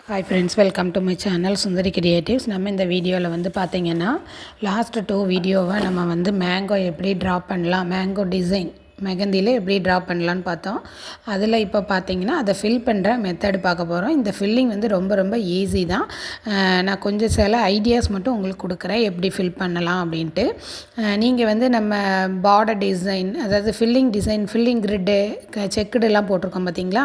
Hi friends, welcome to my channel Sundari Creatives. நம்ம இந்த வீடியோவில் வந்து பார்த்தீங்கன்னா லாஸ்ட் 2 வீடியோவை நம்ம வந்து மேங்கோ எப்படி ட்ரா பண்ணலாம், மேங்கோ டிசைன் மெகந்தியில் எப்படி ட்ரா பண்ணலான்னு பார்த்தோம். அதில் இப்போ பார்த்தீங்கன்னா அதை ஃபில் பண்ணுற மெத்தட் பார்க்க போகிறோம். இந்த ஃபில்லிங் வந்து ரொம்ப ஈஸி தான். நான் கொஞ்சம் சில ஐடியாஸ் மட்டும் உங்களுக்கு கொடுக்குறேன் எப்படி ஃபில் பண்ணலாம் அப்படின்ட்டு. நீங்கள் வந்து நம்ம பார்டர் டிசைன், அதாவது ஃபில்லிங் கிரிட்டு செக்குடுலாம் போட்டிருக்கோம் பார்த்தீங்களா,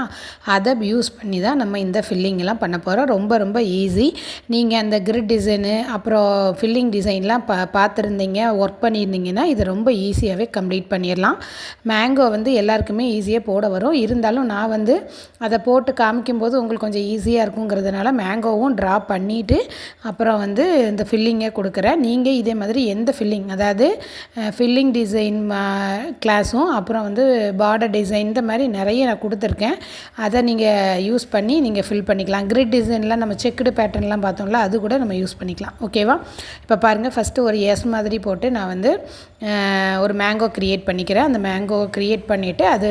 அதை யூஸ் பண்ணி தான் நம்ம இந்த ஃபில்லிங்கெல்லாம் பண்ண போகிறோம். ரொம்ப ஈஸி. நீங்கள் அந்த கிரிட் டிசைனு அப்புறம் ஃபில்லிங் டிசைன்லாம் பார்த்துருந்தீங்க, ஒர்க் பண்ணியிருந்தீங்கன்னா இது ரொம்ப ஈஸியாகவே கம்ப்ளீட் பண்ணிடலாம். மேங்கோ வந்து எல்லாருக்குமே ஈஸியாக போட வரும். இருந்தாலும் நான் வந்து அதை போட்டு காமிக்கும்போது உங்களுக்கு கொஞ்சம் ஈஸியாக இருக்குங்கிறதுனால மேங்கோவும் ட்ரா பண்ணிவிட்டு அப்புறம் வந்து இந்த ஃபில்லிங்கை கொடுக்குறேன். நீங்கள் இதே மாதிரி எந்த ஃபில்லிங், அதாவது ஃபில்லிங் டிசைன் கிளாஸும் அப்புறம் வந்து பார்டர் டிசைன் இந்த மாதிரி நிறைய நான் கொடுத்துருக்கேன். அதை நீங்கள் யூஸ் பண்ணி நீங்கள் ஃபில் பண்ணிக்கலாம். கிரிட் டிசைன்லாம் நம்ம செக்குடு பேட்டர்ன்லாம் பார்த்தோம்ல, அது கூட நம்ம யூஸ் பண்ணிக்கலாம். ஓகேவா? இப்போ பாருங்கள், ஃபஸ்ட்டு ஒரு எஸ் மாதிரி போட்டு நான் வந்து ஒரு மேங்கோ க்ரியேட் பண்ணிக்கிறேன். அந்த மேங்கோ க்ரியேட் பண்ணிவிட்டு அது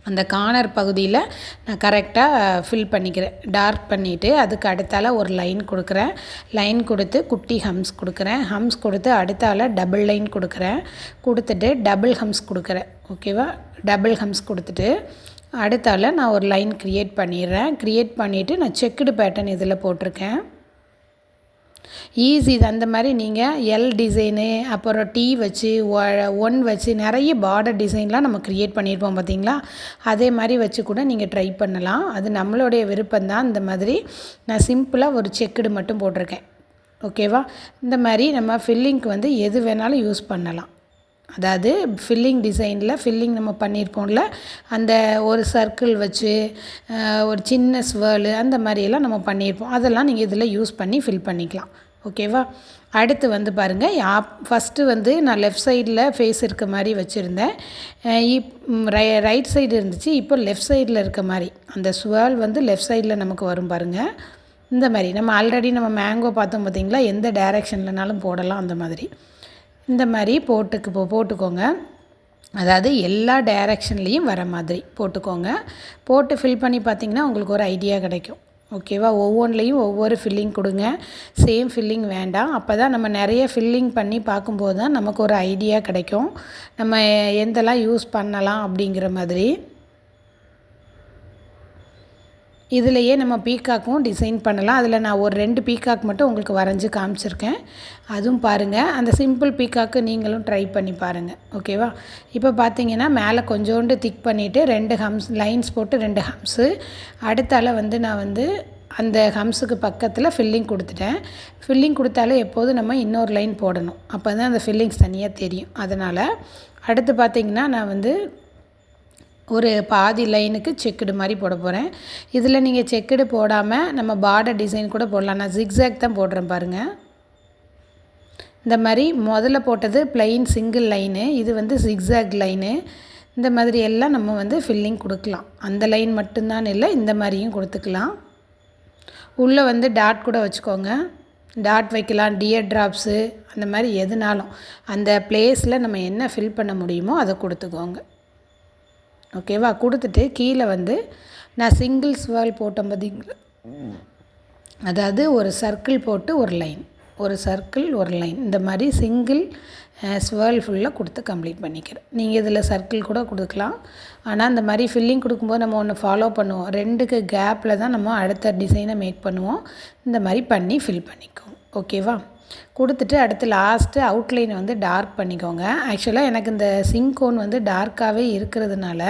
அந்த கார்னர் பகுதியில் நான் கரெக்டாக ஃபில் பண்ணிக்கிறேன். டார்க் பண்ணிவிட்டு அதுக்கு அடுத்தால ஒரு லைன் கொடுக்குறேன். லைன் கொடுத்து குட்டி ஹம்ஸ் கொடுக்குறேன். ஹம்ஸ் கொடுத்து அடுத்தால டபுள் லைன் கொடுத்துட்டு டபுள் ஹம்ஸ் கொடுக்குறேன். ஓகேவா? டபுள் ஹம்ஸ் கொடுத்துட்டு அடுத்தால நான் ஒரு லைன் க்ரியேட் பண்ணிடுறேன். க்ரியேட் பண்ணிவிட்டு நான் செக்குடு பேட்டர்ன் இதில் போட்டிருக்கேன். ஈஸி தான். அந்த மாதிரி நீங்கள் எல் டிசைனு அப்புறம் டீ வச்சு 1 வச்சு நிறைய பார்டர் டிசைன்லாம் நம்ம க்ரியேட் பண்ணியிருப்போம் பார்த்தீங்களா, அதே மாதிரி வச்சு கூட நீங்கள் ட்ரை பண்ணலாம். அது நம்மளுடைய விருப்பம்தான். இந்த மாதிரி நான் சிம்பிளாக ஒரு செக்குடு மட்டும் போட்டிருக்கேன். ஓகேவா? இந்த மாதிரி நம்ம ஃபில்லிங்க்கு வந்து எது வேணாலும் யூஸ் பண்ணலாம். அதாவது ஃபில்லிங் டிசைனில் ஃபில்லிங் நம்ம பண்ணியிருப்போம்ல, அந்த ஒரு சர்க்கிள் வச்சு ஒரு சின்ன ஸ்வேர்லு அந்த மாதிரியெல்லாம் நம்ம பண்ணியிருப்போம். அதெல்லாம் நீங்கள் இதில் யூஸ் பண்ணி ஃபில் பண்ணிக்கலாம். ஓகேவா? அடுத்து வந்து பாருங்கள், ஃபஸ்ட்டு வந்து நான் லெஃப்ட் சைடில் ஃபேஸ் இருக்க மாதிரி வச்சுருந்தேன். ரைட் சைடு இருந்துச்சு. இப்போ லெஃப்ட் சைடில் இருக்க மாதிரி அந்த ஸ்வேர்ல் வந்து லெஃப்ட் சைடில் நமக்கு வரும் பாருங்கள். இந்த மாதிரி நம்ம ஆல்ரெடி நம்ம மேங்கோ பார்த்தோம் பார்த்தீங்களா, எந்த டைரெக்ஷன்லனாலும் போடலாம். அந்த மாதிரி இந்த மாதிரி போட்டுக்கோங்க. அதாவது எல்லா டைரெக்ஷன்லேயும் வர மாதிரி போட்டுக்கோங்க. போட்டு ஃபில் பண்ணி பார்த்திங்கன்னா உங்களுக்கு ஒரு ஐடியா கிடைக்கும். ஓகேவா? ஒவ்வொன்றிலையும் ஒவ்வொரு ஃபில்லிங் கொடுங்க. சேம் ஃபில்லிங் வேண்டாம். அப்போ தான் நம்ம நிறைய ஃபில்லிங் பண்ணி பார்க்கும்போது தான் நமக்கு ஒரு ஐடியா கிடைக்கும், நம்ம எந்தெல்லாம் யூஸ் பண்ணலாம் அப்படிங்கிற மாதிரி. இதிலையே நம்ம பீகாக்கும் டிசைன் பண்ணலாம். அதில் நான் ஒரு 2 பீகாக் மட்டும் உங்களுக்கு வரைஞ்சி காமிச்சிருக்கேன். அதுவும் பாருங்கள். அந்த சிம்பிள் பீகாக்கு நீங்களும் ட்ரை பண்ணி பாருங்கள். ஓகேவா? இப்போ பார்த்தீங்கன்னா மேலே கொஞ்சோண்டு திக் பண்ணிவிட்டு 2 ஹம்ஸ் லைன்ஸ் போட்டு 2 ஹம்ஸு அடுத்தால வந்து நான் வந்து அந்த ஹம்ஸுக்கு பக்கத்தில் ஃபில்லிங் கொடுத்துட்டேன். ஃபில்லிங் கொடுத்தாலே எப்போதும் நம்ம இன்னொரு லைன் போடணும். அப்போ தான் அந்த ஃபில்லிங்ஸ் தனியாக தெரியும். அதனால் அடுத்து பார்த்திங்கன்னா நான் வந்து ஒரு பாதி லைனுக்கு செக்குடு மாதிரி போட போகிறேன். இதில் நீங்கள் செக்குடு போடாமல் நம்ம பார்டர் டிசைன் கூட போடலாம். நான் ஜிக்ஸாக் தான் போடுறேன் பாருங்கள். இந்த மாதிரி முதல்ல போட்டது ப்ளைன் சிங்கிள் லைனு, இது வந்து ஜிக்ஸாக் லைனு. இந்த மாதிரி எல்லாம் நம்ம வந்து ஃபில்லிங் கொடுக்கலாம். அந்த லைன் மட்டும்தான் இல்லை, இந்த மாதிரியும் கொடுத்துக்கலாம். உள்ளே வந்து டாட் கூட வச்சுக்கோங்க. டாட் வைக்கலாம், டியர் ட்ராப்ஸு, அந்த மாதிரி எதுனாலும் அந்த பிளேஸில் நம்ம என்ன ஃபில் பண்ண முடியுமோ அதை கொடுத்துக்கோங்க. ஓகேவா? கொடுத்துட்டு கீழே வந்து நான் சிங்கிள் ஸ்வேர்ல் போட்டேன் பார்த்தீங்களா, அதாவது ஒரு சர்க்கிள் போட்டு ஒரு லைன், ஒரு சர்க்கிள் ஒரு லைன், இந்த மாதிரி சிங்கிள் ஸ்வேர்ல் ஃபுல்லாக கொடுத்து கம்ப்ளீட் பண்ணிக்கிறேன். நீங்கள் இதில் சர்க்கிள் கூட கொடுக்கலாம். ஆனால் இந்த மாதிரி ஃபில்லிங் கொடுக்கும்போது நம்ம ஒன்று ஃபாலோ பண்ணுவோம், 2க்கு கேப்பில் தான் நம்ம அடுத்த டிசைனை மேக் பண்ணுவோம். இந்த மாதிரி பண்ணி ஃபில் பண்ணிக்கோங்க. ஓகேவா? கொடுத்துட்டு அடுத்து லாஸ்ட்டு அவுட்லைனை வந்து டார்க் பண்ணிக்கோங்க. ஆக்சுவலாக எனக்கு இந்த சிங்கோன் வந்து டார்க்காகவே இருக்கிறதுனால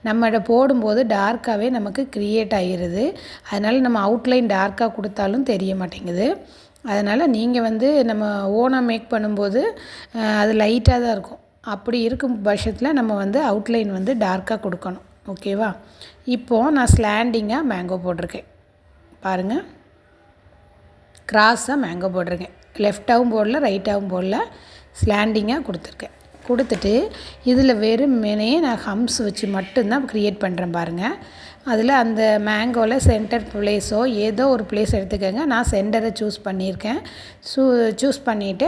நம்ம இதை போடும்போது டார்க்காகவே நமக்கு க்ரியேட் ஆகிடுது. அதனால் நம்ம அவுட்லைன் டார்க்காக கொடுத்தாலும் தெரிய மாட்டேங்குது. அதனால் நீங்கள் வந்து நம்ம ஓனாக மேக் பண்ணும்போது அது லைட்டாக தான் இருக்கும். அப்படி இருக்கும் பட்சத்தில் நம்ம வந்து அவுட்லைன் வந்து டார்க்காக கொடுக்கணும். ஓகேவா? இப்போது நான் ஸ்லாண்டிங்காக மேங்கோ போட்டிருக்கேன் பாருங்கள். கிராஸாக மேங்கோ போட்டிருக்கேன். லெஃப்டாகவும் போடல, ரைட்டாகவும் போடல, ஸ்லாண்டிங்காக கொடுத்துருக்கேன். கொடுத்துட்டு இதில் வெறுமனே நான் ஹம்ஸ் வச்சு மட்டும்தான் க்ரியேட் பண்ணுறேன் பாருங்கள். அதில் அந்த மேங்கோவில் சென்டர் ப்ளேஸோ ஏதோ ஒரு ப்ளேஸ் எடுத்துக்கோங்க. நான் சென்டரை சூஸ் பண்ணியிருக்கேன். சூஸ் பண்ணிவிட்டு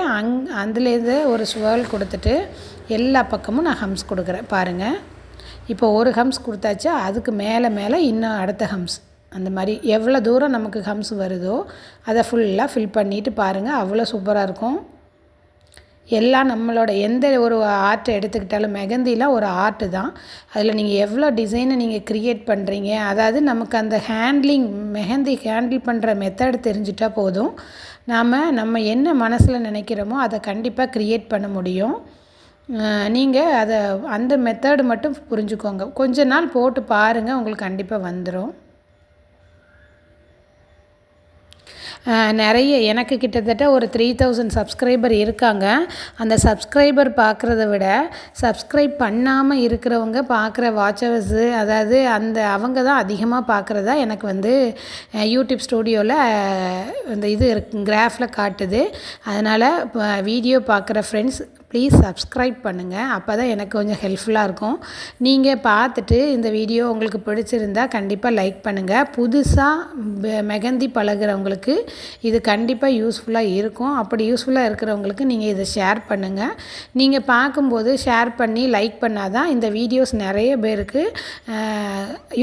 அதுலேருந்து ஒரு ஸ்வேர்ல் கொடுத்துட்டு எல்லா பக்கமும் நான் ஹம்ஸ் கொடுக்குறேன் பாருங்கள். இப்போ ஒரு ஹம்ஸ் கொடுத்தாச்சு, அதுக்கு மேலே இன்னும் அடுத்த ஹம்ஸ் அந்த மாதிரி எவ்வளோ தூரம் நமக்கு ஹம்ஸ் வருதோ அதை ஃபுல்லாக ஃபில் பண்ணிவிட்டு பாருங்கள், அவ்வளோ சூப்பராக இருக்கும். எல்லாம் நம்மளோட எந்த ஒரு ஆர்ட்டை எடுத்துக்கிட்டாலும் மெஹந்திலாம் ஒரு ஆர்ட்டு தான். அதில் நீங்கள் எவ்வளோ டிசைனை நீங்கள் க்ரியேட் பண்ணுறீங்க, அதாவது நமக்கு அந்த மெஹந்தி ஹேண்டில் பண்ணுற மெத்தட் தெரிஞ்சிட்டால் போதும். நம்ம என்ன மனசில் நினைக்கிறோமோ அதை கண்டிப்பாக க்ரியேட் பண்ண முடியும். நீங்கள் அந்த மெத்தடு மட்டும் புரிஞ்சுக்கோங்க. கொஞ்ச நாள் போட்டு பாருங்கள், உங்களுக்கு கண்டிப்பாக வந்துடும். நிறைய எனக்கு கிட்டத்தட்ட ஒரு 3000 சப்ஸ்கிரைபர் இருக்காங்க. அந்த சப்ஸ்கிரைபர் பார்க்குறத விட சப்ஸ்கிரைப் பண்ணாமல் இருக்கிறவங்க பார்க்குற வாட்சவர்ஸு, அதாவது அவங்க தான் அதிகமாக பார்க்குறதா எனக்கு வந்து யூடியூப் ஸ்டூடியோவில் இந்த இது கிராஃபில் காட்டுது. அதனால் இப்போ வீடியோ பார்க்குற ஃப்ரெண்ட்ஸ் ப்ளீஸ் சப்ஸ்கிரைப் பண்ணுங்கள். அப்போ தான் எனக்கு கொஞ்சம் ஹெல்ப்ஃபுல்லாக இருக்கும். நீங்கள் பார்த்துட்டு இந்த வீடியோ உங்களுக்கு பிடிச்சிருந்தா கண்டிப்பாக லைக் பண்ணுங்கள். புதுசாக மெஹந்தி பழகிறவங்களுக்கு இது கண்டிப்பாக யூஸ்ஃபுல்லாக இருக்கும். அப்படி யூஸ்ஃபுல்லாக இருக்கிறவங்களுக்கு நீங்கள் இதை ஷேர் பண்ணுங்கள். நீங்கள் பார்க்கும்போது ஷேர் பண்ணி லைக் பண்ணால் தான் இந்த வீடியோஸ் நிறைய பேருக்கு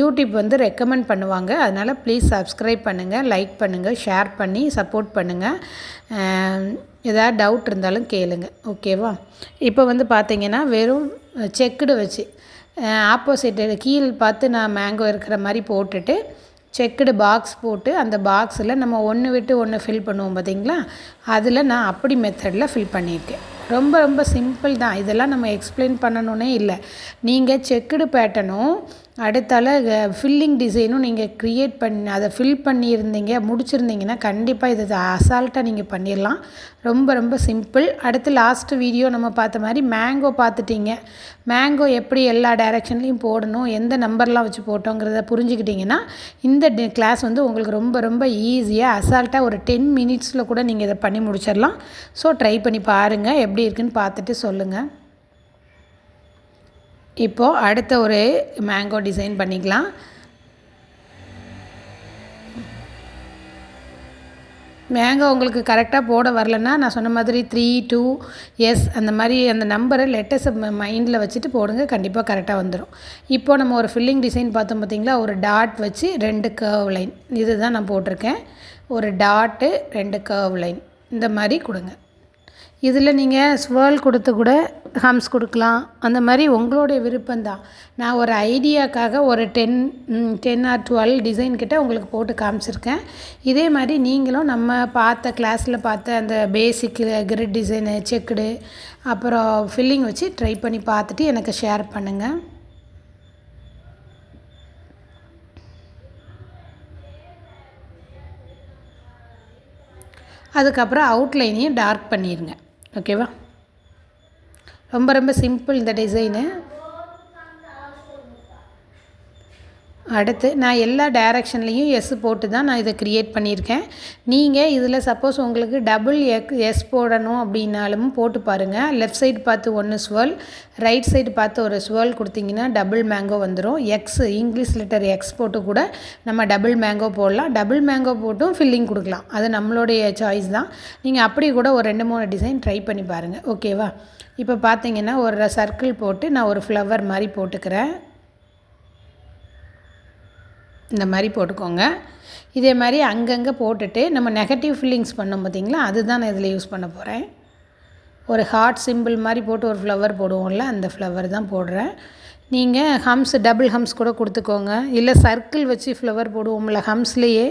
யூடியூப் வந்து ரெக்கமெண்ட் பண்ணுவாங்க. அதனால் ப்ளீஸ் சப்ஸ்கிரைப் பண்ணுங்கள், லைக் பண்ணுங்கள், ஷேர் பண்ணி சப்போர்ட் பண்ணுங்கள். ஏதாவது டவுட் இருந்தாலும் கேளுங்க, ஓகேவா? இப்போ வந்து பார்த்திங்கன்னா வெறும் செக்குடு வச்சு ஆப்போசிட்டு கீழ் பார்த்து நான் மேங்கோ இருக்கிற மாதிரி போட்டுட்டு செக்குடு பாக்ஸ் போட்டு அந்த பாக்ஸில் நம்ம ஒன்று விட்டு ஒன்று ஃபில் பண்ணுவோம் பார்த்திங்களா, அதில் நான் அப்படி மெத்தடில் ஃபில் பண்ணியிருக்கேன். ரொம்ப ரொம்ப சிம்பிள் தான். இதெல்லாம் நம்ம எக்ஸ்பிளைன் பண்ணணுன்னே இல்லை. நீங்கள் செக்குடு பேட்டர்னும் அடுத்தால ஃபில்லிங் டிசைனும் நீங்கள் க்ரியேட் பண்ணி அதை ஃபில் பண்ணியிருந்தீங்க முடிச்சுருந்தீங்கன்னா கண்டிப்பாக இதை அசால்ட்டாக நீங்கள் பண்ணிடலாம். ரொம்ப ரொம்ப சிம்பிள். அடுத்து லாஸ்ட்டு வீடியோ நம்ம பார்த்த மாதிரி மேங்கோ பார்த்துட்டிங்க. மேங்கோ எப்படி எல்லா டைரெக்ஷன்லேயும் போடணும், எந்த நம்பர்லாம் வச்சு போட்டோங்கிறத புரிஞ்சுக்கிட்டிங்கன்னா இந்த கிளாஸ் வந்து உங்களுக்கு ரொம்ப ரொம்ப ஈஸியாக அசால்ட்டாக ஒரு 10 மினிட்ஸில் கூட நீங்கள் இதை பண்ணி முடிச்சிடலாம். ஸோ ட்ரை பண்ணி பாருங்கள், எப்படி இருக்குன்னு பார்த்துட்டு சொல்லுங்கள். இப்போது அடுத்த ஒரு மேங்கோ டிசைன் பண்ணிக்கலாம். மேங்கோ உங்களுக்கு கரெக்டாக போட வரலன்னா நான் சொன்ன மாதிரி 3, 2, S அந்த மாதிரி அந்த நம்பரை லெட்டர்ஸை மைண்டில் வச்சுட்டு போடுங்க, கண்டிப்பாக கரெக்டாக வந்துடும். இப்போது நம்ம ஒரு ஃபில்லிங் டிசைன் பார்த்தோம் பார்த்திங்களா, ஒரு டாட் வச்சு 2 கர்வ் லைன், இதுதான் நான் போட்டிருக்கேன். ஒரு டாட்டு 2 கர்வ் லைன் இந்த மாதிரி கொடுங்க. இதில் நீங்கள் ஸ்வேர்ல் கொடுத்து கூட ஹம்ஸ் கொடுக்கலாம். அந்த மாதிரி உங்களுடைய விருப்பம்தான். நான் ஒரு ஐடியாக்காக ஒரு 10 or 12 டிசைன் கிட்ட உங்களுக்கு போட்டு காமிச்சிருக்கேன். இதே மாதிரி நீங்களும் நம்ம கிளாஸில் பார்த்த அந்த பேசிக் கிரிட் டிசைனு, செக்குடு, அப்புறம் ஃபில்லிங் வச்சு ட்ரை பண்ணி பார்த்துட்டு எனக்கு ஷேர் பண்ணுங்கள். அதுக்கப்புறம் அவுட்லைனையும் டார்க் பண்ணிடுங்க, ஓகேவா? ரொம்ப ரொம்ப சிம்பிள் இந்த டிசைனு. அடுத்து நான் எல்லா டைரெக்ஷன்லேயும் எஸ் போட்டு தான் நான் இதை க்ரியேட் பண்ணியிருக்கேன். நீங்கள் இதில் சப்போஸ் உங்களுக்கு டபுள் எஸ் போடணும் அப்படின்னாலும் போட்டு பாருங்கள். லெஃப்ட் சைடு பார்த்து 1 ஸ்வேர்ல், ரைட் சைடு பார்த்து ஒரு ஸ்வேர்ல் கொடுத்திங்கன்னா டபுள் மேங்கோ வந்துடும். இங்கிலீஷ் லெட்டர் எக்ஸ் போட்டு கூட நம்ம டபுள் மேங்கோ போடலாம். டபுள் மேங்கோ போட்டும் ஃபில்லிங் கொடுக்கலாம், அது நம்மளுடைய சாய்ஸ் தான். நீங்கள் அப்படி கூட ஒரு 2-3 டிசைன் ட்ரை பண்ணி பாருங்கள், ஓகேவா? இப்போ பார்த்தீங்கன்னா ஒரு சர்க்கிள் போட்டு நான் ஒரு ஃப்ளவர் மாதிரி போட்டுக்கிறேன். இந்த மாதிரி போட்டுக்கோங்க. இதே மாதிரி அங்கங்கே போட்டுட்டு நம்ம நெகட்டிவ் ஃபில்லிங்ஸ் பண்ணோம் பார்த்திங்களா, அதுதான் நான் இதில் யூஸ் பண்ண போகிறேன். ஒரு ஹார்ட் சிம்பிள் மாதிரி போட்டு ஒரு ஃப்ளவர் போடுவோம்ல, அந்த ஃப்ளவர் தான் போடுறேன். நீங்கள் டபுள் ஹம்ஸ் கூட கொடுத்துக்கோங்க. இல்லை சர்க்கிள் வச்சு ஃப்ளவர் போடுவோம்ல ஹம்ஸ்லேயே,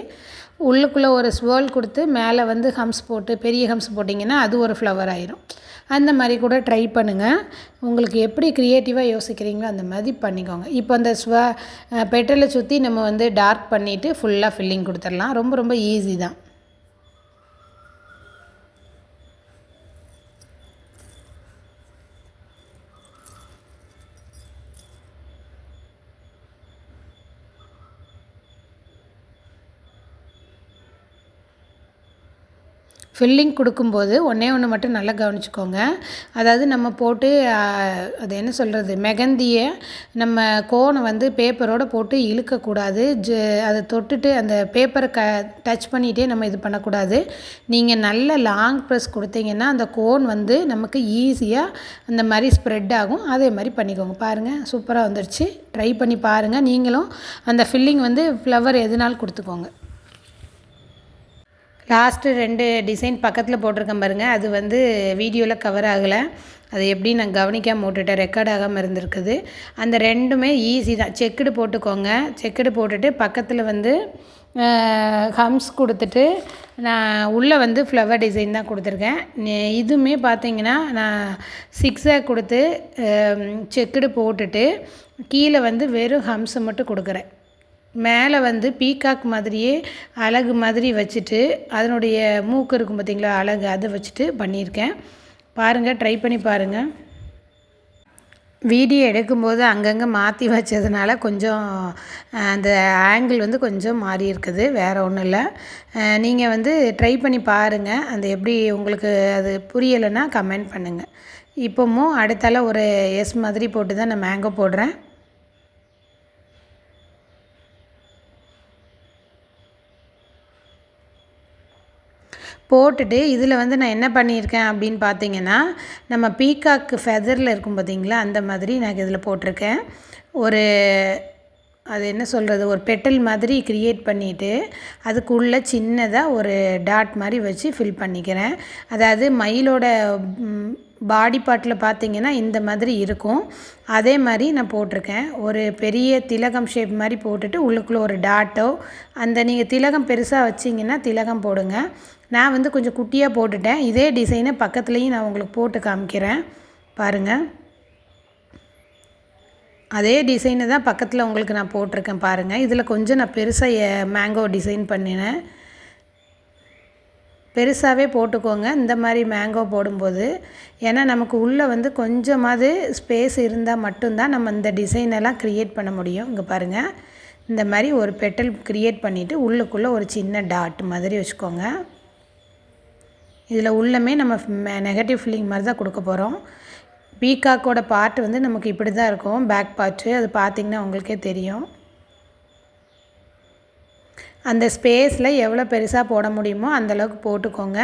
உள்ளுக்குள்ளே ஒரு ஸ்வேர்ல் கொடுத்து மேலே வந்து ஹம்ஸ் போட்டு பெரிய ஹம்ஸ் போட்டிங்கன்னா அது ஒரு ஃப்ளவர் ஆயிரும். அந்த மாதிரி கூட ட்ரை பண்ணுங்கள். உங்களுக்கு எப்படி க்ரியேட்டிவாக யோசிக்கிறீங்களோ அந்த மாதிரி பண்ணிக்கோங்க. இப்போ அந்த பெட்டலை சுற்றி நம்ம வந்து டார்க் பண்ணிவிட்டு ஃபுல்லாக ஃபில்லிங் கொடுத்துடலாம். ரொம்ப ரொம்ப ஈஸி தான். ஃபில்லிங் கொடுக்கும்போது ஒன்றே ஒன்று மட்டும் நல்லா கவனிச்சுக்கோங்க. அதாவது நம்ம போட்டு அது என்ன சொல்கிறது, மெகந்தியை நம்ம கோனை வந்து பேப்பரோடு போட்டு இழுக்கக்கூடாது. அதை தொட்டுட்டு அந்த பேப்பரை டச் பண்ணிகிட்டே நம்ம இது பண்ணக்கூடாது. நீங்கள் நல்ல லாங் ப்ரெஸ் கொடுத்தீங்கன்னா அந்த கோன் வந்து நமக்கு ஈஸியாக அந்த மாதிரி ஸ்ப்ரெட் ஆகும். அதே மாதிரி பண்ணிக்கோங்க. பாருங்கள், சூப்பராக வந்துடுச்சு. ட்ரை பண்ணி பாருங்கள். நீங்களும் அந்த ஃபில்லிங் வந்து ஃப்ளவர் எதுனாலும் கொடுத்துக்கோங்க. லாஸ்ட்டு 2 டிசைன் பக்கத்தில் போட்டிருக்கேன் பாருங்கள். அது வந்து வீடியோவில் கவர் ஆகலை. அது எப்படி நான் கவனிக்காமல் போட்டுட்டேன், ரெக்கார்ட் ஆகாமல் இருந்திருக்குது. அந்த 2மே ஈஸி தான். செக்குடு போட்டுக்கோங்க. செக்குடு போட்டுட்டு பக்கத்தில் வந்து ஹம்ஸ் கொடுத்துட்டு நான் உள்ளே வந்து ஃப்ளவர் டிசைன் தான் கொடுத்துருக்கேன். இதுவுமே பார்த்தீங்கன்னா நான் 6 கொடுத்து செக்குடு போட்டுட்டு கீழே வந்து வெறும் ஹம்ஸை மட்டும் கொடுக்குறேன். மேலே வந்து பீகாக் மாதிரியே அழகு மாதிரி வச்சுட்டு அதனுடைய மூக்கு இருக்கும் பார்த்திங்களா, அழகு, அதை வச்சுட்டு பண்ணியிருக்கேன். பாருங்கள், ட்ரை பண்ணி பாருங்கள். வீடியோ எடுக்கும்போது அங்கங்கே மாற்றி வச்சதுனால கொஞ்சம் அந்த ஆங்கிள் வந்து கொஞ்சம் மாறி இருக்குது, வேறு ஒன்றும் இல்லை. நீங்கள் வந்து ட்ரை பண்ணி பாருங்கள். அந்த எப்படி உங்களுக்கு அது புரியலைன்னா கமெண்ட் பண்ணுங்கள். இப்போவும் அடுத்தால ஒரு எஸ் மாதிரி போட்டு தான் நான் மேங்கோ போடுறேன். போட்டுட்டு இதில் வந்து நான் என்ன பண்ணியிருக்கேன் அப்படின்னு பார்த்தீங்கன்னா, நம்ம பீகாக்கு ஃபெதரில் இருக்கும் பார்த்திங்களா, அந்த மாதிரி நான் இதில் போட்டிருக்கேன். ஒரு அது என்ன சொல்கிறது, ஒரு பெட்டல் மாதிரி க்ரியேட் பண்ணிவிட்டு அதுக்குள்ளே சின்னதாக ஒரு டாட் மாதிரி வச்சு ஃபில் பண்ணிக்கிறேன். அதாவது மயிலோட பாடி பார்ட்டில் பார்த்திங்கன்னா இந்த மாதிரி இருக்கும். அதே மாதிரி நான் போட்டிருக்கேன். ஒரு பெரிய திலகம் ஷேப் மாதிரி போட்டுட்டு உள்ளுக்குள்ளே ஒரு டாட்டோ, அந்த நீங்கள் திலகம் பெருசாக வச்சிங்கன்னா திலகம் போடுங்க. நான் வந்து கொஞ்சம் குட்டியாக போட்டுட்டேன். இதே டிசைனை பக்கத்துலேயும் நான் உங்களுக்கு போட்டு காமிக்கிறேன் பாருங்கள். அதே டிசைனை தான் பக்கத்தில் உங்களுக்கு நான் போட்டிருக்கேன் பாருங்கள். இதில் கொஞ்சம் நான் பெருசாக மேங்கோ டிசைன் பண்ணினேன். பெருசாகவே போட்டுக்கோங்க இந்த மாதிரி மேங்கோ போடும்போது. ஏன்னா நமக்கு உள்ளே வந்து கொஞ்சமாவது ஸ்பேஸ் இருந்தால் மட்டும்தான் நம்ம இந்த டிசைனெல்லாம் க்ரியேட் பண்ண முடியும். இங்கே பாருங்கள், இந்த மாதிரி ஒரு பெட்டல் க்ரியேட் பண்ணிவிட்டு உள்ளுக்குள்ளே ஒரு சின்ன டாட் மாதிரி வச்சுக்கோங்க. இதில் உள்ளமே நம்ம நெகட்டிவ் ஃபில்லிங் மாதிரி தான் கொடுக்க போகிறோம். பீகாக்கோட பார்ட் வந்து நமக்கு இப்படி தான் இருக்கும், பேக் பார்ட்டு. அது பார்த்திங்கன்னா உங்களுக்கே தெரியும். அந்த ஸ்பேஸில் எவ்வளோ பெருசாக போட முடியுமோ அந்தளவுக்கு போட்டுக்கோங்க.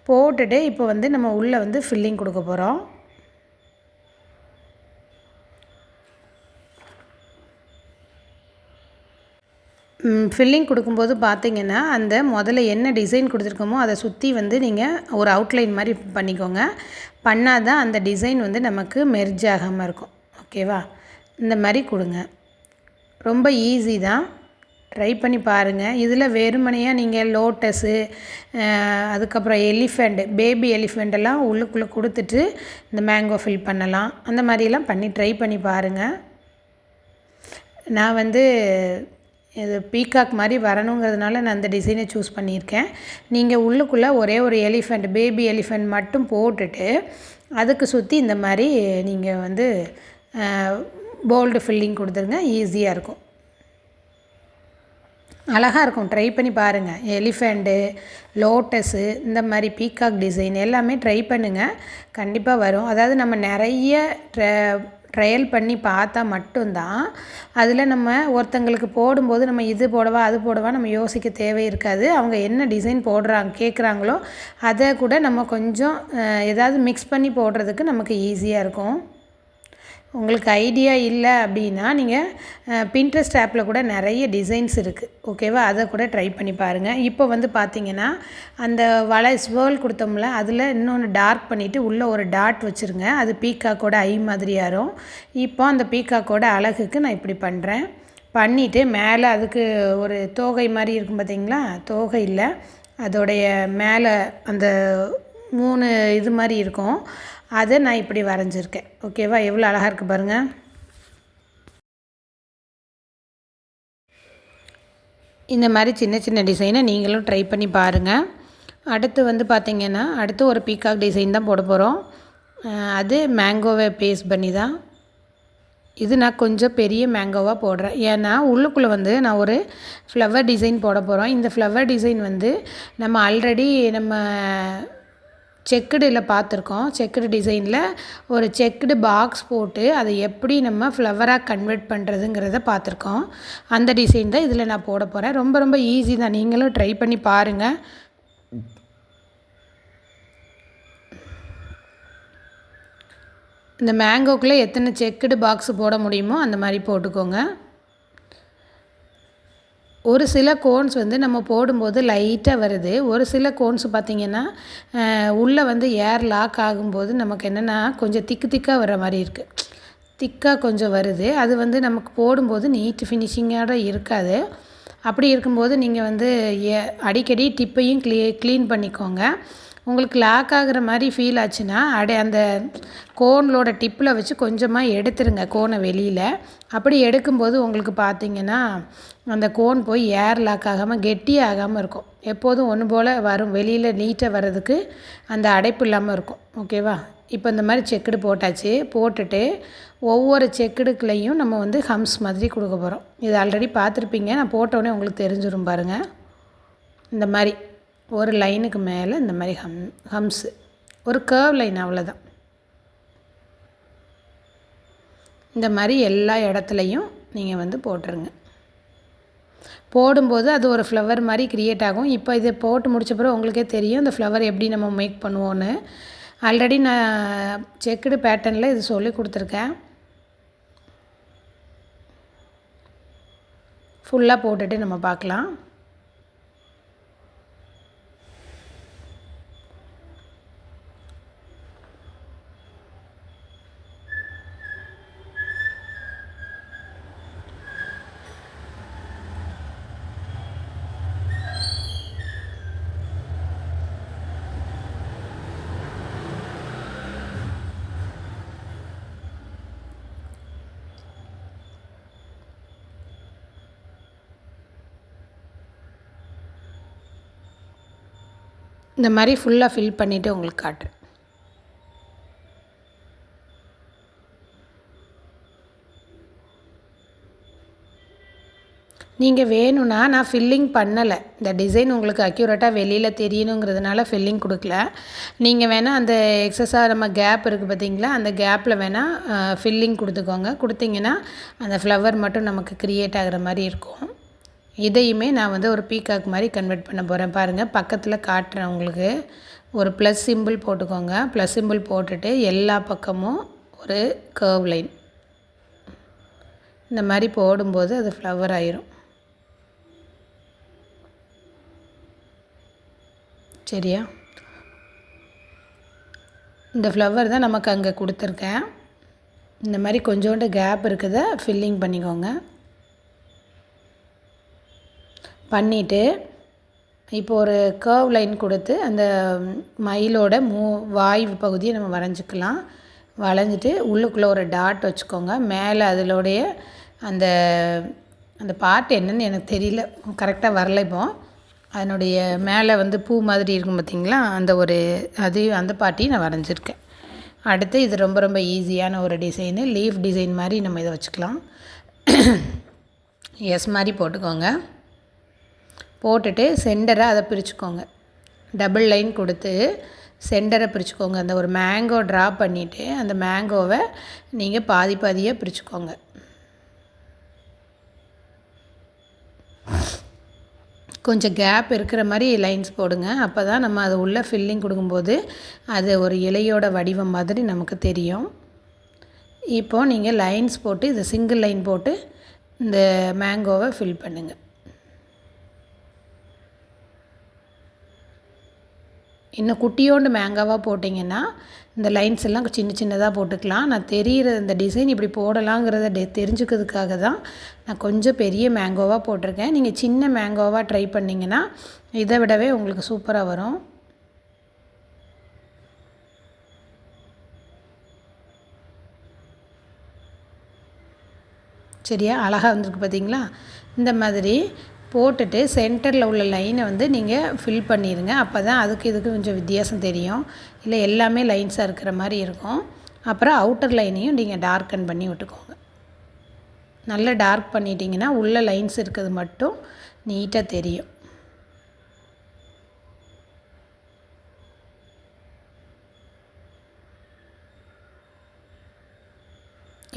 போட்டுட்டு இப்போ வந்து நம்ம உள்ளே வந்து ஃபில்லிங் கொடுக்க போகிறோம். ஃபில்லிங் கொடுக்கும்போது பார்த்திங்கன்னா அந்த முதல்ல என்ன டிசைன் கொடுத்துருக்கோமோ அதை சுற்றி வந்து நீங்கள் ஒரு அவுட்லைன் மாதிரி பண்ணிக்கோங்க. பண்ணால் தான் அந்த டிசைன் வந்து நமக்கு மெர்ஜ் ஆகாமல் இருக்கும். ஓகேவா? இந்த மாதிரி கொடுங்க. ரொம்ப ஈஸி தான், ட்ரை பண்ணி பாருங்கள். இதில் வெறுமனையாக நீங்கள் லோட்டஸு, அதுக்கப்புறம் எலிஃபெண்ட், பேபி எலிஃபெண்டெல்லாம் உள்ளுக்குள்ளே கொடுத்துட்டு இந்த மேங்கோ ஃபில் பண்ணலாம். அந்த மாதிரியெல்லாம் பண்ணி ட்ரை பண்ணி பாருங்கள். நான் வந்து இது பீகாக் மாதிரி வரணுங்கிறதுனால நான் அந்த டிசைனை சூஸ் பண்ணியிருக்கேன். நீங்கள் உள்ளுக்குள்ளே ஒரே ஒரு எலிஃபெண்ட், பேபி எலிஃபெண்ட் மட்டும் போட்டுட்டு அதுக்கு சுற்றி இந்த மாதிரி நீங்கள் வந்து போல்டு ஃபில்லிங் கொடுத்துருங்க. ஈஸியாக இருக்கும், அழகாக இருக்கும். ட்ரை பண்ணி பாருங்கள். எலிஃபெண்ட்டு, லோட்டஸு, இந்த மாதிரி பீகாக் டிசைன் எல்லாமே ட்ரை பண்ணுங்கள், கண்டிப்பாக வரும். அதாவது நம்ம நிறைய ட்ரையல் பண்ணி பார்த்தா மட்டும்தான் அதில் நம்ம ஒருத்தங்களுக்கு போடும்போது நம்ம இது போடவா அது போடவா நம்ம யோசிக்க தேவை இருக்காது. அவங்க என்ன டிசைன் போடுறாங்க கேட்குறாங்களோ அதை கூட நம்ம கொஞ்சம் ஏதாவது மிக்ஸ் பண்ணி போடுறதுக்கு நமக்கு ஈஸியாக இருக்கும். உங்களுக்கு ஐடியா இல்லை அப்படின்னா நீங்கள் பின்ட்ரெஸ்ட் ஆப்பில் கூட நிறைய டிசைன்ஸ் இருக்குது. ஓகேவா? அதை கூட ட்ரை பண்ணி பாருங்கள். இப்போ வந்து பார்த்திங்கன்னா அந்த வலை ஸ்வேர்ல் கொடுத்தோம்ல, அதில் இன்னொன்று டார்க் பண்ணிவிட்டு உள்ளே ஒரு டாட் வச்சுருங்க. அது பீகாக்கோட ஐ மாதிரி யாரும். இப்போ அந்த பீகாக்கோட அழகுக்கு நான் இப்படி பண்ணுறேன். பண்ணிவிட்டு மேலே அதுக்கு ஒரு தோகை மாதிரி இருக்கும் பார்த்திங்களா, தோகை இல்லை, அதோடைய மேலே அந்த 3 இது மாதிரி இருக்கும், அதை நான் இப்படி வரைஞ்சிருக்கேன். ஓகேவா? எவ்வளோ அழகாக இருக்குது பாருங்கள். இந்த மாதிரி சின்ன சின்ன டிசைனை நீங்களும் ட்ரை பண்ணி பாருங்கள். அடுத்து வந்து பார்த்திங்கன்னா அடுத்து ஒரு பீகாக் டிசைன் தான் போட போகிறோம். அது மேங்கோவை பேஸ் பண்ணி தான். இது நான் கொஞ்சம் பெரிய மேங்கோவாக போடுறேன். ஏன்னா உள்ளுக்குள்ளே வந்து நான் ஒரு ஃப்ளவர் டிசைன் போட போகிறோம். இந்த ஃப்ளவர் டிசைன் வந்து நம்ம ஆல்ரெடி நம்ம செக்குடில் பார்த்துருக்கோம். செக்குடு டிசைனில் ஒரு செக்குடு பாக்ஸ் போட்டு அதை எப்படி நம்ம ஃப்ளவராக கன்வெர்ட் பண்ணுறதுங்கிறத பார்த்துருக்கோம். அந்த டிசைன் தான் இதில் நான் போட போகிறேன். ரொம்ப ரொம்ப ஈஸி தான், நீங்களும் ட்ரை பண்ணி பாருங்கள். இந்த மேங்கோக்குள்ளே எத்தனை செக்குடு பாக்ஸ் போட முடியுமோ அந்த மாதிரி போட்டுக்கோங்க. ஒரு சில கோன்ஸ் வந்து நம்ம போடும்போது லைட்டாக வருது. ஒரு சில கோன்ஸ் பார்த்திங்கன்னா உள்ளே வந்து ஏர் லாக் ஆகும்போது நமக்கு என்னென்னா கொஞ்சம் திக்காக வர மாதிரி இருக்குது. திக்காக கொஞ்சம் வருது. அது வந்து நமக்கு போடும்போது நீட் ஃபினிஷிங்கோட இருக்காது. அப்படி இருக்கும்போது நீங்கள் வந்து அடிக்கடி டிப்பையும் க்ளீன் பண்ணிக்கோங்க. உங்களுக்கு லாக் ஆகிற மாதிரி ஃபீல் ஆச்சுன்னா அந்த கோனோட டிப்பில் வச்சு கொஞ்சமாக எடுத்துருங்க கோனை வெளியில். அப்படி எடுக்கும்போது உங்களுக்கு பார்த்திங்கன்னா அந்த கோன் போய் ஏர் லாக் ஆகாமல் கெட்டியாகாமல் இருக்கும். எப்போதும் ஒன்று போல் வரும், வெளியில் நீட்டாக வர்றதுக்கு அந்த அடைப்பு இல்லாமல் இருக்கும். ஓகேவா? இப்போ இந்த மாதிரி செக்குடு போட்டாச்சு. போட்டுட்டு ஒவ்வொரு செக்குடுக்குள்ளேயும் நம்ம வந்து ஹம்ஸ் மாதிரி கொடுக்க போகிறோம். இது ஆல்ரெடி பார்த்துருப்பீங்க, நான் போட்டோடனே உங்களுக்கு தெரிஞ்சிடும் பாருங்கள். இந்த மாதிரி ஒரு லைனுக்கு மேலே இந்த மாதிரி ஹம்ஸு ஒரு கர்வ் லைன், அவ்வளோதான். இந்த மாதிரி எல்லா இடத்துலையும் நீங்கள் வந்து போட்டுருங்க. போடும்போது அது ஒரு ஃப்ளவர் மாதிரி க்ரியேட் ஆகும். இப்போ இதை போட்டு முடிச்ச பிறகு உங்களுக்கே தெரியும் இந்த ஃப்ளவர் எப்படி நம்ம மேக் பண்ணுவோன்னு. ஆல்ரெடி நான் செக்குடு பேட்டர்னில் இது சொல்லி கொடுத்துருக்கேன். ஃபுல்லாக போட்டுட்டு நம்ம பார்க்கலாம். இந்த மாதிரி ஃபுல்லாக ஃபில் பண்ணிவிட்டு உங்களுக்கு காட்டுறேன். நீங்கள் வேணும்னா நான் ஃபில்லிங் பண்ணலை. இந்த டிசைன் உங்களுக்கு அக்யூரேட்டாக வெளியில் தெரியணுங்கிறதுனால ஃபில்லிங் கொடுக்கல. நீங்கள் வேணால் அந்த எக்ஸஸாக நம்ம கேப் இருக்குது பார்த்தீங்களா, அந்த கேப்பில் வேணால் ஃபில்லிங் கொடுத்துக்கோங்க. கொடுத்தீங்கன்னா அந்த ஃப்ளவர் மட்டும் நமக்கு க்ரியேட் ஆகிற மாதிரி இருக்கும். இதையுமே நான் வந்து ஒரு பீகாக் மாதிரி கன்வெர்ட் பண்ண போகிறேன். பாருங்கள், பக்கத்தில் காட்டுறேன் உங்களுக்கு. ஒரு ப்ளஸ் சிம்பிள் போட்டுக்கோங்க. ப்ளஸ் சிம்பிள் போட்டுட்டு எல்லா பக்கமும் ஒரு கர்வ் லைன் இந்த மாதிரி போடும்போது அது ஃப்ளவர் ஆயிரும். சரியா? இந்த ஃப்ளவர் தான் நமக்கு அங்கே கொடுத்துருக்கேன். இந்த மாதிரி கொஞ்சோண்டு கேப் இருக்குதை ஃபில்லிங் பண்ணிக்கோங்க. பண்ணிவிட்டு இப்போ ஒரு கர்வ் லைன் கொடுத்து அந்த மயிலோட வாய் பகுதியை நம்ம வரைஞ்சிக்கலாம். வளைஞ்சிட்டு உள்ளுக்குள்ளே ஒரு டாட் வச்சுக்கோங்க. மேலே அதிலோடைய அந்த அந்த பாட்டு என்னன்னு எனக்கு தெரியல, கரெக்டாக வரல. இப்போ அதனுடைய மேலே வந்து பூ மாதிரி இருக்கும் பார்த்திங்களா, அந்த பாட்டையும் நான் வரைஞ்சிருக்கேன். அடுத்து இது ரொம்ப ரொம்ப ஈஸியான ஒரு டிசைனு, லீஃப் டிசைன் மாதிரி நம்ம இதை வச்சுக்கலாம். எஸ் மாதிரி போட்டுக்கோங்க. போட்டுட்டு சென்டரை அதை பிரிச்சுக்கோங்க. டபுள் லைன் கொடுத்து சென்டரை பிரிச்சுக்கோங்க. அந்த ஒரு மேங்கோ ட்ரா பண்ணிவிட்டு அந்த மேங்கோவை நீங்கள் பாதி பாதியாக பிரிச்சுக்கோங்க. கொஞ்சம் கேப் இருக்கிற மாதிரி லைன்ஸ் போடுங்க. அப்போ தான் நம்ம அது உள்ளே ஃபில்லிங் கொடுக்கும்போது அது ஒரு இலையோட வடிவம் மாதிரி நமக்கு தெரியும். இப்போது நீங்கள் லைன்ஸ் போட்டு இதை சிங்கிள் லைன் போட்டு இந்த மேங்கோவை ஃபில் பண்ணுங்கள். இன்னும் குட்டியோண்டு மேங்காவாக போட்டிங்கன்னா இந்த லைன்ஸ் எல்லாம் சின்ன சின்னதாக போட்டுக்கலாம். நான் தெரிகிற இந்த டிசைன் இப்படி போடலாங்கிறத தெரிஞ்சுக்கிறதுக்காக தான் நான் கொஞ்சம் பெரிய மேங்கோவாக போட்டிருக்கேன். நீங்கள் சின்ன மேங்கோவாக ட்ரை பண்ணிங்கன்னா இதை விடவே உங்களுக்கு சூப்பராக வரும். சரியா? அழகாக வந்திருக்கு பார்த்தீங்களா? இந்த மாதிரி போட்டுட்டு சென்டரில் உள்ள லைனை வந்து நீங்கள் ஃபில் பண்ணிடுங்க. அப்போ தான் அதுக்கு இதுக்கு கொஞ்சம் வித்தியாசம் தெரியும். இல்லை எல்லாமே லைன்ஸாக இருக்கிற மாதிரி இருக்கும். அப்புறம் அவுட்டர் லைனையும் நீங்கள் டார்க்கன் பண்ணி விட்டுக்கோங்க. நல்லா டார்க் பண்ணிட்டீங்கன்னா உள்ள லைன்ஸ் இருக்கிறது மட்டும் நீட்டாக தெரியும்.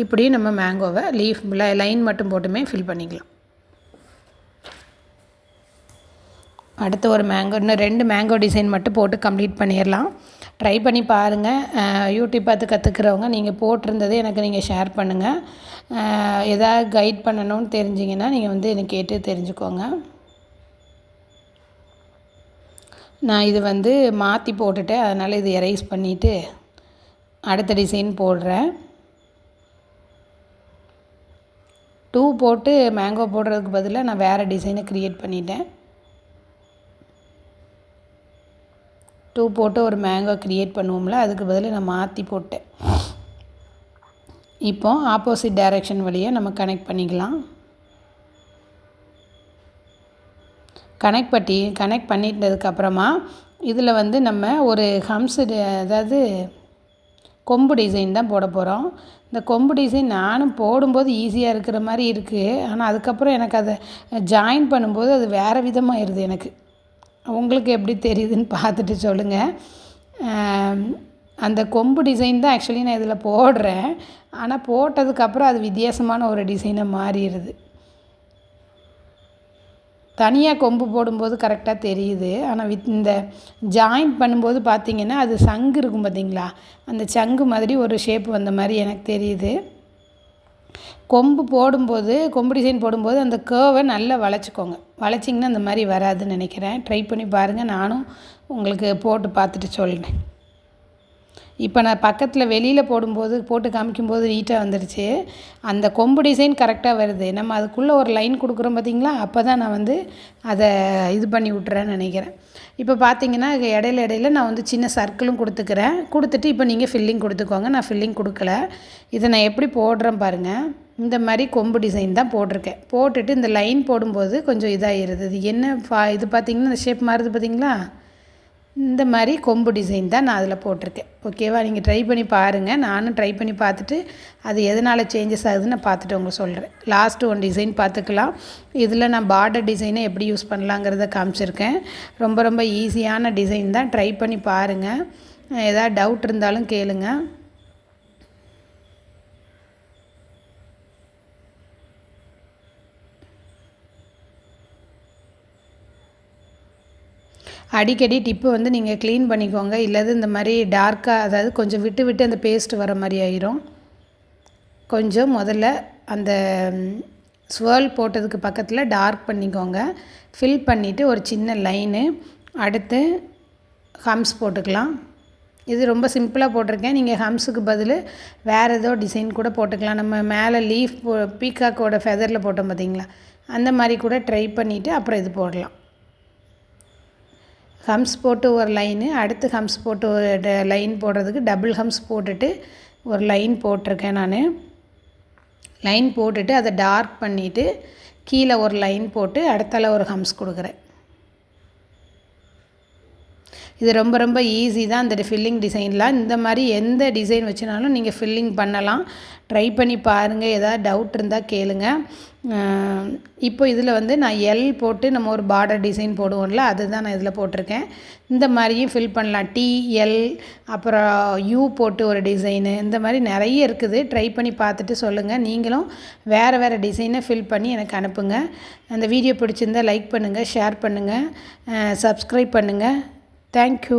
இப்படி நம்ம மேங்கோவை லீஃப் லைன் மட்டும் போட்டுமே ஃபில் பண்ணிக்கலாம். அடுத்து ஒரு மேங்கோ, இன்னும் 2 மேங்கோ டிசைன் மட்டும் போட்டு கம்ப்ளீட் பண்ணிடலாம். ட்ரை பண்ணி பாருங்கள். யூடியூப் பார்த்து கற்றுக்கிறவங்க நீங்கள் போட்டிருந்ததே எனக்கு நீங்கள் ஷேர் பண்ணுங்கள். எதாவது கைட் பண்ணணும்னு தெரிஞ்சிங்கன்னா நீங்கள் வந்து என்னை கேட்டு தெரிஞ்சுக்கோங்க. நான் இது வந்து மாற்றி போட்டுட்டேன், அதனால் இது எரேஸ் பண்ணிவிட்டு அடுத்த டிசைன் போடுறேன். 2 போட்டு மேங்கோ போடுறதுக்கு பதிலாக நான் வேறு டிசைனை க்ரியேட் பண்ணிட்டேன். 2 போட்டு ஒரு மேங்கோ க்ரியேட் பண்ணுவோம்ல, அதுக்கு பதிலாக நான் மாற்றி போட்டேன். இப்போ ஆப்போசிட் டைரெக்ஷன் வழியாக நம்ம கனெக்ட் பண்ணிக்கலாம். கனெக்ட் பண்ணிட்டதுக்கப்புறமா இதில் வந்து நம்ம ஒரு அதாவது கொம்பு டிசைன் தான் போட போகிறோம். இந்த கொம்பு டிசைன் நானும் போடும்போது ஈஸியாக இருக்கிற மாதிரி இருக்குது. ஆனால் அதுக்கப்புறம் எனக்கு அதை ஜாயின் பண்ணும்போது அது வேறு விதமாகிடுது எனக்கு. உங்களுக்கு எப்படி தெரியுதுன்னு பார்த்துட்டு சொல்லுங்கள். அந்த கொம்பு டிசைன் தான் ஆக்சுவலி நான் இதில் போடுறேன். ஆனால் போட்டதுக்கப்புறம் அது வித்தியாசமான ஒரு டிசைனாக மாறிடுது. தனியாக கொம்பு போடும்போது கரெக்டாக தெரியுது. ஆனால் இந்த ஜாயின் பண்ணும்போது பார்த்திங்கன்னா அது சங்கு இருக்கும் பார்த்திங்களா, அந்த சங்கு மாதிரி ஒரு ஷேப் வந்த மாதிரி எனக்கு தெரியுது. கொம்பு டிசைன் போடும்போது அந்த கேர்வை நல்லா வளைச்சிக்கோங்க. வளைச்சிங்கன்னா அந்த மாதிரி வராதுன்னு நினைக்கிறேன். ட்ரை பண்ணி பாருங்கள். நானும் உங்களுக்கு போட்டு பார்த்துட்டு சொல்கிறேன். இப்போ நான் பக்கத்தில் வெளியில் போட்டு காமிக்கும்போது நீட்டாக வந்துடுச்சு. அந்த கொம்பு டிசைன் கரெக்டாக வருது. நம்ம அதுக்குள்ளே ஒரு லைன் கொடுக்குறோம் பார்த்திங்களா, அப்போ தான் நான் வந்து அதை இது பண்ணி விட்டுறேன்னு நினைக்கிறேன். இப்போ பார்த்திங்கன்னா இடையில நான் வந்து சின்ன சர்க்கிளும் கொடுத்துட்டு இப்போ நீங்கள் ஃபில்லிங் கொடுத்துக்கோங்க. நான் ஃபில்லிங் கொடுக்கல. இதை நான் எப்படி போடுறேன் பாருங்கள். இந்த மாதிரி கொம்பு டிசைன் தான் போட்டிருக்கேன். போட்டுட்டு இந்த லைன் போடும்போது கொஞ்சம் இதாகிடுது. இது என்ன இது பார்த்திங்கன்னா இந்த ஷேப் மாறுது பார்த்திங்களா, இந்த மாதிரி கொம்பு டிசைன் தான் நான் அதில் போட்டிருக்கேன். ஓகேவா, நீங்கள் ட்ரை பண்ணி பாருங்கள். நானும் ட்ரை பண்ணி பார்த்துட்டு அது எதனால் சேஞ்சஸ் ஆகுதுன்னு நான் பார்த்துட்டு உங்களுக்கு சொல்கிறேன். லாஸ்ட்டு 1 டிசைன் பார்த்துக்கலாம். இதில் நான் பார்டர் டிசைனை எப்படி யூஸ் பண்ணலாங்கிறத காமிச்சிருக்கேன். ரொம்ப ஈஸியான டிசைன் தான். ட்ரை பண்ணி பாருங்கள். ஏதாவது டவுட் இருந்தாலும் கேளுங்க. அடிக்கடி டிப்பு வந்து நீங்கள் க்ளீன் பண்ணிக்கோங்க. இல்லது இந்த மாதிரி டார்க்காக, அதாவது கொஞ்சம் விட்டு அந்த பேஸ்ட் வர மாதிரி ஆயிரும். கொஞ்சம் முதல்ல அந்த ஸ்வேர்ல் போட்டதுக்கு பக்கத்தில் டார்க் பண்ணிக்கோங்க. ஃபில் பண்ணிவிட்டு ஒரு சின்ன லைனு, அடுத்து ஹம்ஸ் போட்டுக்கலாம். இது ரொம்ப சிம்பிளாக போட்டிருக்கேன். நீங்கள் ஹம்ஸுக்கு பதில் வேறு ஏதோ டிசைன் கூட போட்டுக்கலாம். நம்ம மேலே லீஃப் பீகாக்கோட ஃபெதரில் போட்டோம் பார்த்திங்களா, அந்த மாதிரி கூட ட்ரை பண்ணிவிட்டு அப்புறம் இது போடலாம். ஹம்ஸ் போட்டு ஒரு லைனு, அடுத்து ஹம்ஸ் போட்டு ஒரு லைன் போடுறதுக்கு டபுள் ஹம்ஸ் போட்டுட்டு ஒரு லைன் போட்டிருக்கேன். நான் லைன் போட்டுட்டு அதை டார்க் பண்ணிவிட்டு கீழே ஒரு லைன் போட்டு அடுத்தால ஒரு ஹம்ஸ் கொடுக்குறேன். இது ரொம்ப ஈஸி தான். இந்த ஃபில்லிங் டிசைன்லாம் இந்த மாதிரி எந்த டிசைன் வச்சுனாலும் நீங்கள் ஃபில்லிங் பண்ணலாம். ட்ரை பண்ணி பாருங்கள். ஏதாவது டவுட் இருந்தால் கேளுங்க. இப்போ இதில் வந்து நான் எல் போட்டு நம்ம ஒரு பார்டர் டிசைன் போடுவோம்ல, அதுதான் நான் இதில் போட்டிருக்கேன். இந்த மாதிரியும் ஃபில் பண்ணலாம். டிஎல் அப்புறம் யூ போட்டு ஒரு டிசைனு, இந்த மாதிரி நிறைய இருக்குது. ட்ரை பண்ணி பார்த்துட்டு சொல்லுங்கள். நீங்களும் வேறு டிசைனை ஃபில் பண்ணி எனக்கு அனுப்புங்க. அந்த வீடியோ பிடிச்சிருந்தால் லைக் பண்ணுங்கள், ஷேர் பண்ணுங்கள், சப்ஸ்கிரைப் பண்ணுங்கள். Thank you.